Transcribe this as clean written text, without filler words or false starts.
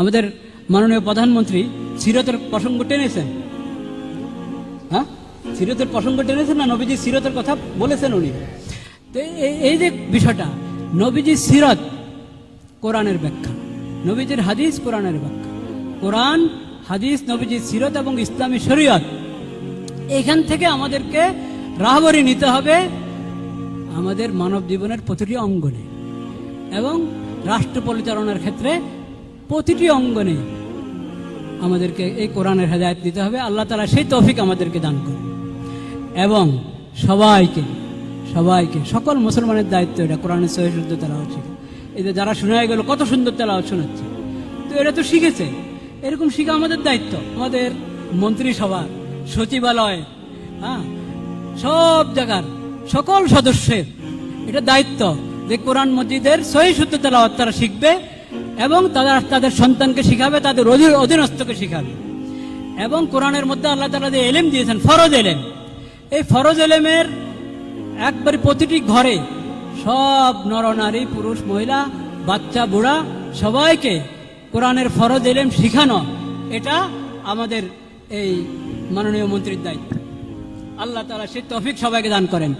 আমাদের মাননীয় প্রধানমন্ত্রী সিরতের প্রসঙ্গ টেনেছেন। হ্যাঁ, সিরতের প্রসঙ্গ টেনেছেন না, নবীজি সিরতের কথা বলেছেন উনি। তো এই যে বিষয়টা, নবীজি সিরত কোরআনের ব্যাখ্যা, নবীজির হাদিস কোরআনের ব্যাখ্যা, কোরআন হাদিস নবীজির সিরত এবং ইসলামী শরীয়ত, এখান থেকে আমাদেরকে রাহবরি নিতে হবে আমাদের মানব জীবনের প্রতিটি অঙ্গনে এবং রাষ্ট্র পরিচালনার ক্ষেত্রে প্রতিটি অঙ্গনে আমাদেরকে এই কোরআনের হেদায়েত দিতে হবে। আল্লাহ তাআলা সেই তৌফিক আমাদেরকে দান করুন। এবং সবাইকে সকল মুসলমানের দায়িত্ব এটা কোরআনের সহিহ শুদ্ধ তেলাওয়াত শেখা। এই যে যারা শোনায় গেল কত সুন্দর তেলাওয়াত শোনাচ্ছে, তো এরা তো শিখেছে, এরকম শিখা আমাদের দায়িত্ব। আমাদের মন্ত্রিসভা, সচিবালয়, সব জায়গার সকল সদস্যের এটা দায়িত্ব যে কোরআন মজিদের সহিহ শুদ্ধ তেলাওয়াত তারা শিখবে এবং তাদের সন্তানকে শিখাবে, তাদের অধীনস্থকে শিখাবে। এবং কোরআনের মধ্যে আল্লাহ তাআলা যে এলেম দিয়েছেন, ফরজ এলেম, এই ফরজ এলেমের একবারে প্রতিটি ঘরে সব নরনারী, পুরুষ, মহিলা, বাচ্চা, বুড়া সবাইকে কোরআনের ফরজ এলেম শিখানো, এটা আমাদের এই মাননীয় মন্ত্রীর দায়িত্ব। আল্লাহ তাআলা সেই তৌফিক সবাইকে দান করেন।